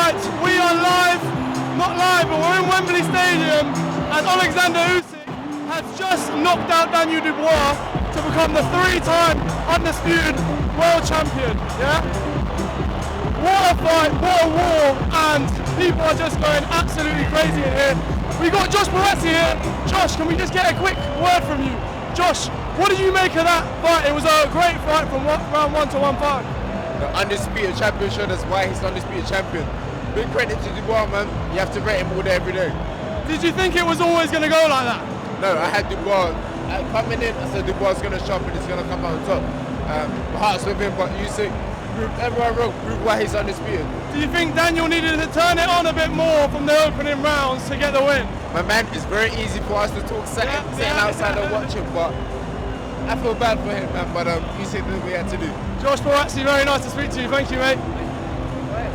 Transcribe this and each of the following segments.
Right, we are live, not live, but we're in Wembley Stadium as Oleksandr Usyk has just knocked out Daniel Dubois to become the 3-time undisputed world champion, yeah? What a fight, what a war, and people are just going absolutely crazy in here. We got Josh Barassi here. Josh, can we just get a quick word from you? Josh, what did you make of that fight? It was a great fight from round 1 to 1-5. The undisputed champion showed us why he's the undisputed champion. Big credit to Dubois, man. You have to rate him all day, every day. Did you think it was always going to go like that? No, I had Dubois. Coming in, I said Dubois is going to shop and he's going to come out on top. My heart's with him, but Usyk proved everyone wrong, proved why he's undisputed. Do you think Daniel needed to turn it on a bit more from the opening rounds to get the win? My man, it's very easy for us to talk sitting outside and watching, but I feel bad for him, man, but Usyk did what he had to do. Josh Barassi, very nice to speak to you. Thank you, mate.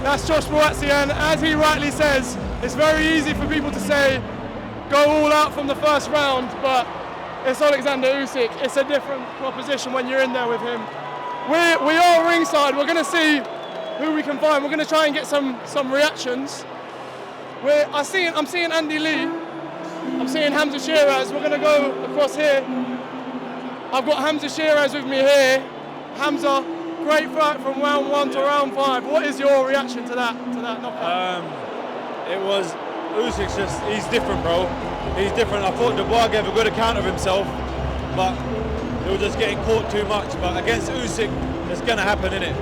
That's Josh Barassi, and as he rightly says, it's very easy for people to say, go all out from the first round, but it's Oleksandr Usyk. It's a different proposition when you're in there with him. We are ringside. We're going to see who we can find. We're going to try and get some reactions. I'm seeing Adeleye. I'm seeing Hamza Sheeraz. We're going to go across here. I've got Hamza Sheeraz with me here. Hamza, great fight from round 1 to round 5. What is your reaction to that knockout? It was Usyk's he's different, bro. He's different. I thought Dubois gave a good account of himself, but he was just getting caught too much. But against Usyk, it's going to happen, innit?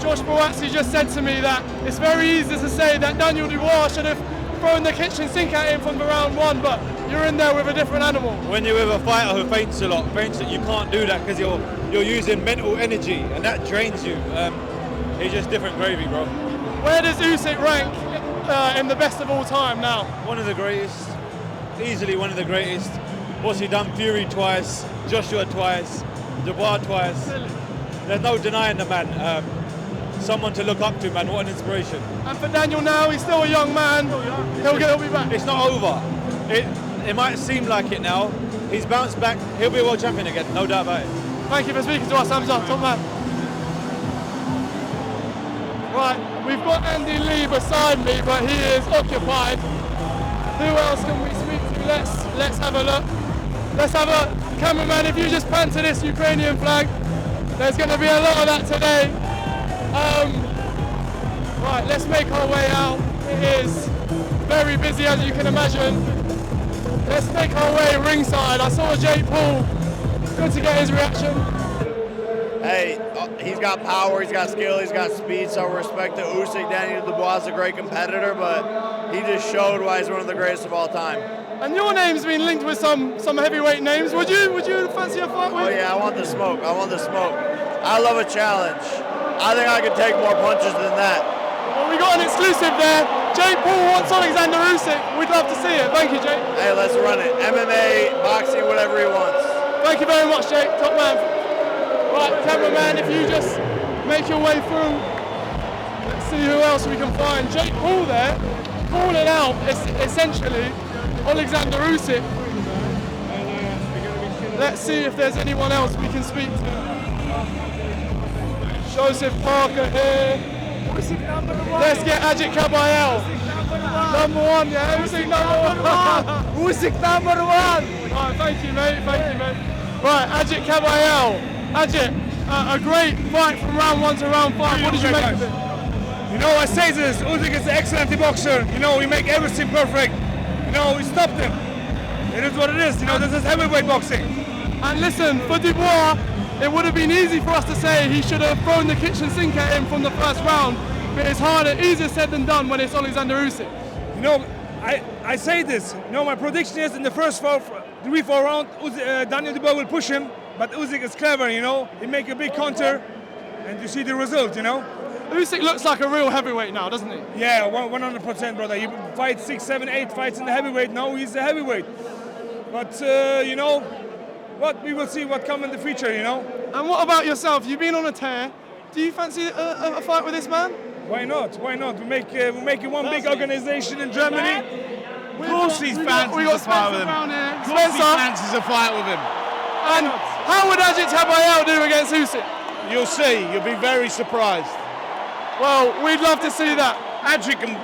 Josh Barassi just said to me that it's very easy to say that Daniel Dubois should have thrown the kitchen sink at him from the round 1, but you're in there with a different animal. When you're with a fighter who feints a lot, you can't do that because you're using mental energy and that drains you. He's just different gravy, bro. Where does Usyk rank in the best of all time now? One of the greatest, easily one of the greatest. What's he done? Fury twice, Joshua twice, Dubois twice. There's no denying the man. Someone to look up to, man. What an inspiration. And for Daniel now, he's still a young man. He'll be back. It's not over. It might seem like it now. He's bounced back. He'll be a world champion again, no doubt about it. Thank you for speaking to us, Hamza. Top man. Right, we've got Adeleye beside me, but he is occupied. Who else can we speak to? Let's have a look. Let's have a cameraman. If you just pan to this Ukrainian flag, there's going to be a lot of that today. Right, let's make our way out. It is very busy, as you can imagine. Let's make our way ringside. I saw Jake Paul. Good to get his reaction. Hey, he's got power, he's got skill, he's got speed, so respect to Usyk. Daniel Dubois is a great competitor, but he just showed why he's one of the greatest of all time. And your name's been linked with some heavyweight names. Would you fancy a fight with? Oh yeah, I want the smoke. I love a challenge. I think I can take more punches than that. Well, we got an exclusive there. Jake Paul wants Oleksandr Usyk. We'd love to see it. Thank you, Jake. Hey, let's run it. MMA, boxing, whatever he wants. Thank you very much, Jake. Top man. Right, cameraman, if you just make your way through, let's see who else we can find. Jake Paul there, calling out essentially Oleksandr Usyk. Let's see if there's anyone else we can speak to. Joseph Parker here. Let's get Ajit Kabayel. Number 1, yeah. Usyk number 1. Usyk number 1. Right, thank you, mate. Right, Ajit Kabayel. Ajit, a great fight from round 1 to round 5. What did you make of it? You know, I say this, Usyk is an excellent boxer. You know, we make everything perfect. You know, we stopped him. It is what it is. You know, this is heavyweight boxing. And listen, for Dubois, it would have been easy for us to say he should have thrown the kitchen sink at him from the first round, but it's easier said than done when it's Oleksandr Usyk. You know, I say this. You know, my prediction is in the first 3-4 rounds, Daniel Dubois will push him, but Usyk is clever, you know. He make a big counter, and you see the result, you know. Usyk looks like a real heavyweight now, doesn't he? Yeah, 100%, brother. He fights 6, 7, 8 fights in the heavyweight. Now he's a heavyweight. But, you know, we will see what comes in the future, you know. And what about yourself? You've been on a tear. Do you fancy a fight with this man? Why not? We're making one big organization in Germany. Of course he's fancies a fight with him. Of course he fancies a fight with him. And how would Ajit Kabayel do against Usyk? You'll see. You'll be very surprised. Well, we'd love to see that. Ajit can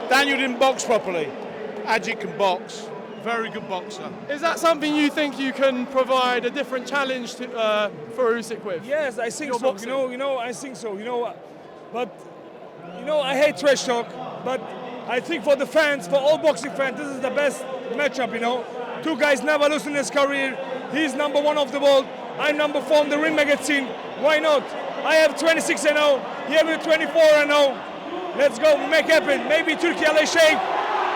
Daniel didn't box properly. Ajit can box. Very good boxer. Is that something you think you can provide a different challenge to, for Usyk with? Yes, I think Your so. boxing. I think so. But I hate trash talk. But I think for the fans, for all boxing fans, this is the best matchup. Two guys never lose in his career. He's number 1 of the world. I'm number 4 in the Ring magazine. Why not? I have 26-0. He have 24-0. Let's go. We make happen. Maybe Turkey shape.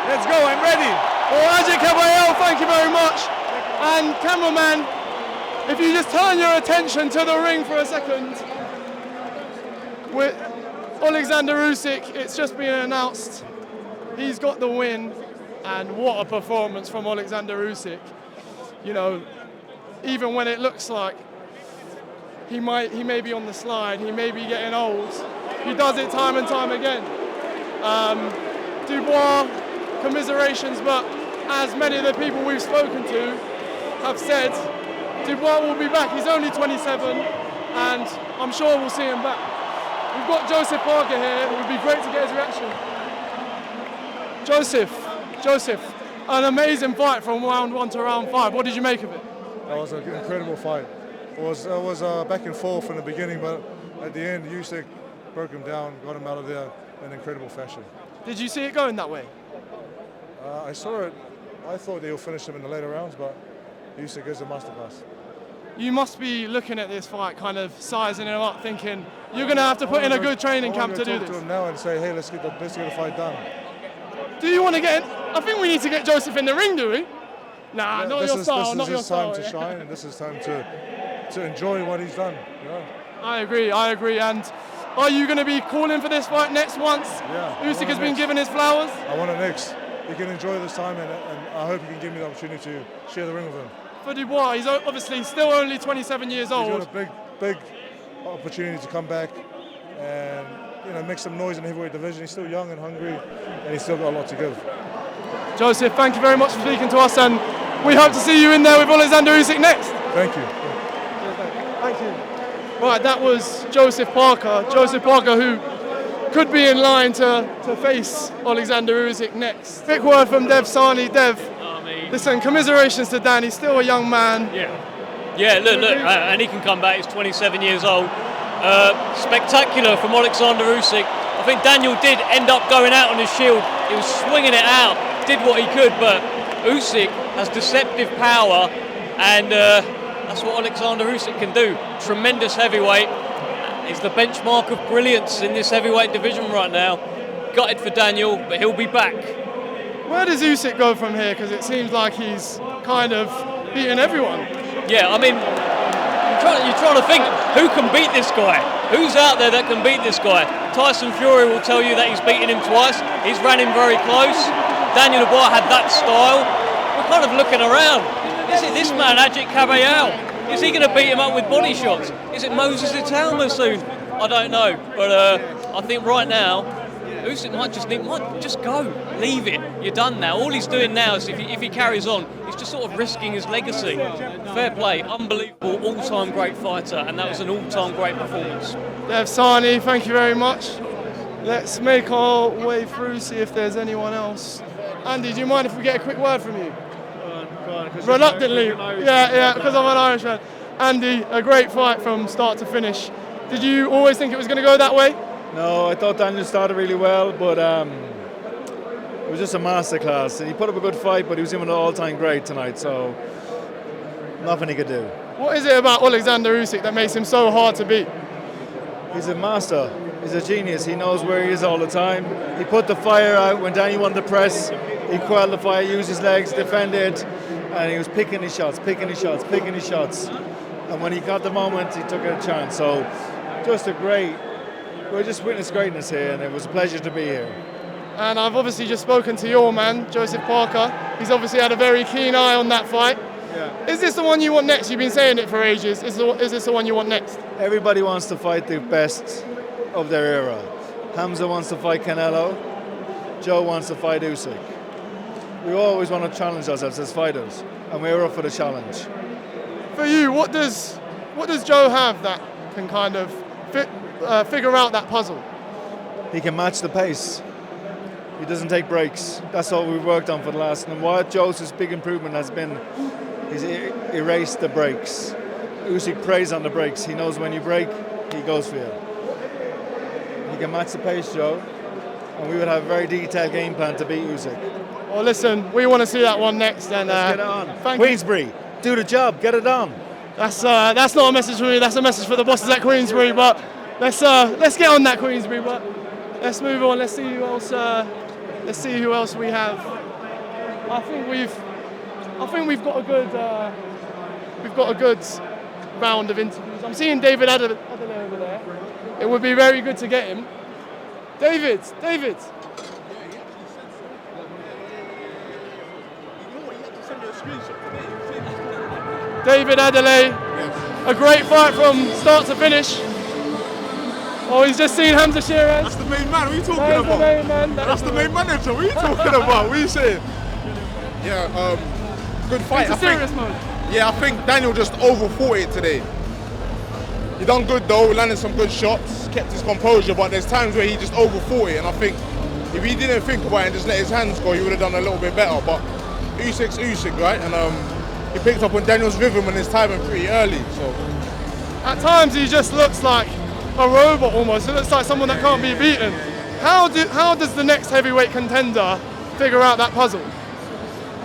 Let's go. I'm ready. Well, Ajit Kabayel, thank you very much. And cameraman, if you just turn your attention to the ring for a second, with Oleksandr Usyk, it's just been announced he's got the win, and what a performance from Oleksandr Usyk. Even when it looks like he may be on the slide, he may be getting old, he does it time and time again. Dubois, commiserations, but as many of the people we've spoken to have said, Dubois will be back. He's only 27, and I'm sure we'll see him back. We've got Joseph Parker here. It would be great to get his reaction. Joseph, an amazing fight from round 1 to round 5. What did you make of it? That was an incredible fight. It was back and forth in the beginning, but at the end, Usyk broke him down, got him out of there in incredible fashion. Did you see it going that way? I saw it. I thought they'll finish him in the later rounds, but Usyk is a masterclass. You must be looking at this fight, kind of sizing him up, thinking you're going to have to put in a good training camp to do this. I want to talk to him now and say, hey, let's get the fight done. Do you want to get in? I think we need to get Joseph in the ring, do we? Nah, not your style, not your style. This is his time to shine, and this is time to enjoy what he's done. I agree. And are you going to be calling for this fight next once Usyk has been given his flowers? I want it next. He can enjoy this time, and I hope he can give me the opportunity to share the ring with him. For Dubois, he's obviously still only 27 years old. He's got a big opportunity to come back and make some noise in the heavyweight division. He's still young and hungry, and he's still got a lot to give. Joseph, thank you very much for speaking to us, and we hope to see you in there with Oleksandr Usyk next. Thank you. Thank you. Right, that was Joseph Parker. Joseph Parker, who could be in line to face Oleksandr Usyk next. Quick word from Dev Sani. Dev, listen, commiserations to Dan. He's still a young man. Yeah. Look, and he can come back. He's 27 years old. Spectacular from Oleksandr Usyk. I think Daniel did end up going out on his shield. He was swinging it out, did what he could, but Usyk has deceptive power, and that's what Oleksandr Usyk can do. Tremendous heavyweight. He's the benchmark of brilliance in this heavyweight division right now. Gutted for Daniel, but he'll be back. Where does Usyk go from here? Because it seems like he's kind of beating everyone. Yeah, I mean, you're trying to think, who can beat this guy? Who's out there that can beat this guy? Tyson Fury will tell you that he's beaten him twice. He's ran him very close. Daniel Dubois had that style. We're kind of looking around. Is it this man, Ajit Kabayel? Is he going to beat him up with body shots? Is it Moses Italma soon? I don't know. But I think right now, Usyk might just go. Leave it. You're done now. All he's doing now is if he carries on, he's just sort of risking his legacy. Fair play. Unbelievable. All-time great fighter. And that was an all-time great performance. Dev Sani, thank you very much. Let's make our way through, see if there's anyone else. Andy, do you mind if we get a quick word from you? Go on, reluctantly. Yeah, because I'm an Irishman. Andy, a great fight from start to finish. Did you always think it was going to go that way? No, I thought Daniel started really well, but it was just a masterclass. He put up a good fight, but he was even an all-time great tonight, so nothing he could do. What is it about Oleksandr Usyk that makes him so hard to beat? He's a master. He's a genius. He knows where he is all the time. He put the fire out when Daniel wanted to press. He quelled the fire, used his legs, defended, and he was picking his shots. And when he got the moment, he took a chance. So we just witnessed greatness here, and it was a pleasure to be here. And I've obviously just spoken to your man, Joseph Parker. He's obviously had a very keen eye on that fight. Yeah. Is this the one you want next? You've been saying it for ages. Is this the one you want next? Everybody wants to fight the best of their era. Hamza wants to fight Canelo. Joe wants to fight Usyk. We always want to challenge ourselves as fighters, and we're up for the challenge. For you, what does Joe have that can kind of figure out that puzzle? He can match the pace. He doesn't take breaks. That's all we've worked on for the last. And what Joseph's big improvement has been, he's erased the breaks. Usyk preys on the breaks. He knows when you break, he goes for you. He can match the pace, Joe, and we would have a very detailed game plan to beat Usyk. Well, listen, we want to see that one next, and let's get it on. Queensberry, do the job, get it on. That's not a message for me. That's a message for the bosses at Queensberry. But let's get on that Queensberry. But let's move on. Let's see who else. Let's see who else we have. I think we've got a good round of interviews. I'm seeing David Adeleye over there. It would be very good to get him. David. David Adeleye, a great fight from start to finish. Oh, he's just seen Hamza Sheeraz. That's the main man, what are you talking That's about? The main man. That's the main manager, what are you talking about? What are you saying? Yeah, good fight. It's a serious mode. Yeah, I think Daniel just over-fought it today. He done good though, landed some good shots, kept his composure, but there's times where he just over-fought it, and I think if he didn't think about it and just let his hands go, he would have done a little bit better. But Usyk's Usyk, right? And he picked up on Daniel's rhythm and his timing pretty early. So at times he just looks like a robot almost. It looks like someone that can't be beaten. How does the next heavyweight contender figure out that puzzle?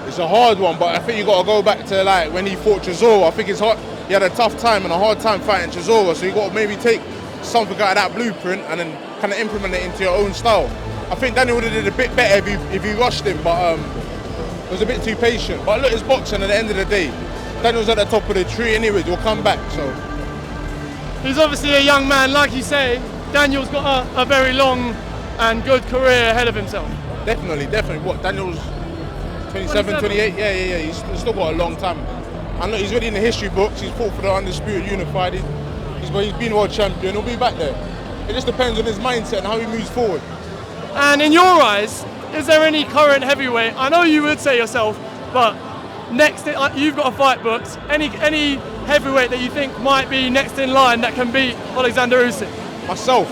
It's a hard one, but I think you got to go back to like when he fought Chisora. I think it's hard. He had a tough time and a hard time fighting Chisora, so you got to maybe take something out of that blueprint and then kind of implement it into your own style. I think Daniel would have did a bit better if he rushed him, but it was a bit too patient. But look, it's boxing at the end of the day. Daniel's at the top of the tree anyways, he'll come back. So he's obviously a young man, like you say. Daniel's got a very long and good career ahead of himself. Definitely. What, Daniel's 27, 28? Yeah. He's still got a long time. And look, he's already in the history books. He's fought for the Undisputed Unified. He's been world champion. He'll be back there. It just depends on his mindset and how he moves forward. And in your eyes, is there any current heavyweight? I know you would say yourself, but next you've got a fight booked. Any heavyweight that you think might be next in line that can beat Oleksandr Usyk? Myself.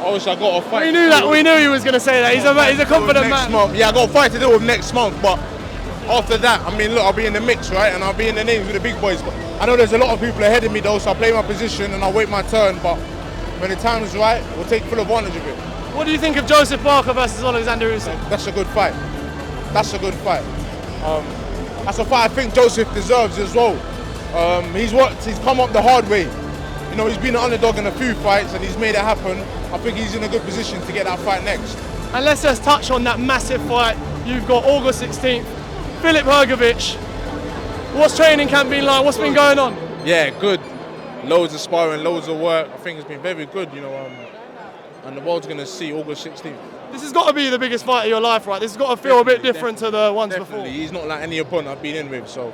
I wish I got a fight. We knew that. We knew he was going to say that. He's a confident man. Month. Yeah, I got a fight to deal with next month, but after that, I mean, look, I'll be in the mix, right? And I'll be in the names with the big boys. But I know there's a lot of people ahead of me, though, so I play my position and I'll wait my turn. But when the time's right, we'll take full advantage of it. What do you think of Joseph Parker versus Oleksandr Usyk? That's a good fight. That's a fight I think Joseph deserves as well. He's come up the hard way. You know, he's been an underdog in a few fights and he's made it happen. I think he's in a good position to get that fight next. And let's just touch on that massive fight. You've got August 16th, Filip Hrgović. What's training camp been like? What's been going on? Yeah, good. Loads of sparring, loads of work. I think it's been very good, you know. And the world's going to see August 16th. This has got to be the biggest fight of your life, right? This has got to feel a bit different to the ones before. He's not like any opponent I've been in with, so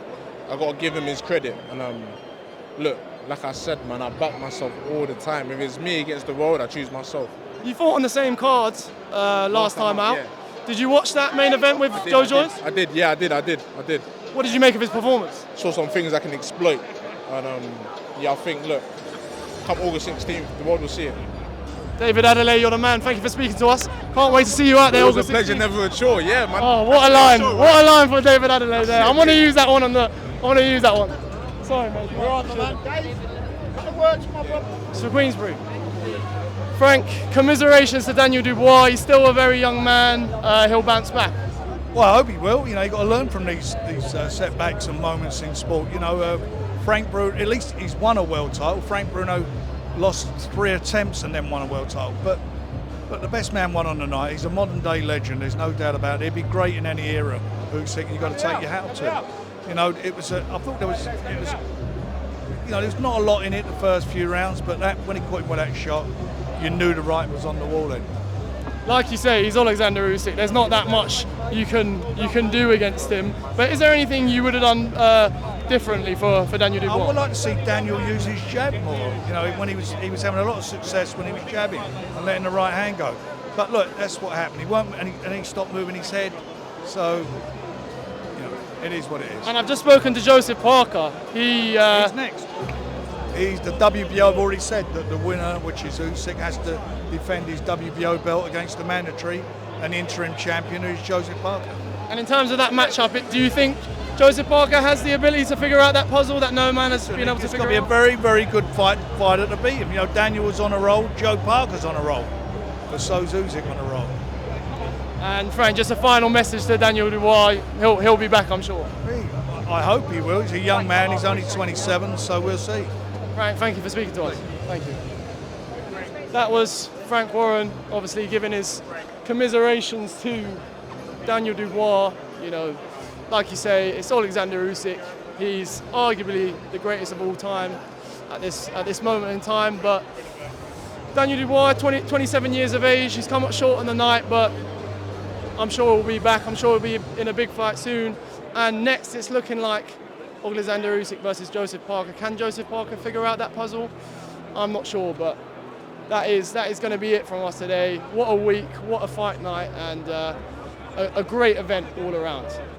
I've got to give him his credit. And look, like I said, man, I back myself all the time. If it's me against the world, I choose myself. You fought on the same card last time out. Yeah. Did you watch that main event with Joe Joyce? I did. What did you make of his performance? Saw some things I can exploit. And I think, look, come August 16th, the world will see it. David Adeleye, you're the man. Thank you for speaking to us. Can't wait to see you out there. It was a pleasure, never a chore. Yeah, man. Oh, what a line! What a line for David Adeleye there. I want to use that one Sorry, mate. We're on, man. It's for Queensberry. Frank, commiserations to Daniel Dubois. He's still a very young man. He'll bounce back. Well, I hope he will. You know, you've got to learn from these setbacks and moments in sport. You know, Frank Bruno, at least he's won a world title. Frank Bruno lost 3 attempts and then won a world title. But the best man won on the night. He's a modern day legend. There's no doubt about it. He'd be great in any era. Usyk, you've got to take your hat to him. You know, I thought there was not a lot in it the first few rounds, but when he caught him with that shot, you knew the writing was on the wall then. Like you say, he's Oleksandr Usyk. There's not that much you can do against him. But is there anything you would have done differently for Daniel Dubois? I would like to see Daniel use his jab more. You know, when he was having a lot of success when he was jabbing and letting the right hand go. But look, that's what happened. He won't, and he stopped moving his head. So, you know, it is what it is. And I've just spoken to Joseph Parker. He's next. He's the WBO. I've already said that the winner, which is Usyk, has to defend his WBO belt against the mandatory. an interim champion who's Joseph Parker. And in terms of that matchup, do you think Joseph Parker has the ability to figure out that puzzle that no man has been able to It's figure got to be out? a very, very good fighter to beat him. You know, Daniel was on a roll, Joe Parker's on a roll, but so's Usyk on a roll. And Frank, just a final message to Daniel Dubois. He'll be back, I'm sure. I hope he will. He's a young man. He's only 27, so we'll see. Frank, thank you for speaking to us. Thank you. That was Frank Warren, obviously giving his commiserations to Daniel Dubois. You know, like you say, it's Oleksandr Usyk. He's arguably the greatest of all time at this moment in time. But Daniel Dubois, 27 years of age, he's come up short on the night, but I'm sure he'll be back. I'm sure he'll be in a big fight soon. And next, it's looking like Oleksandr Usyk versus Joseph Parker. Can Joseph Parker figure out that puzzle? I'm not sure, but that is going to be it from us today. What a week, what a fight night, and a great event all around.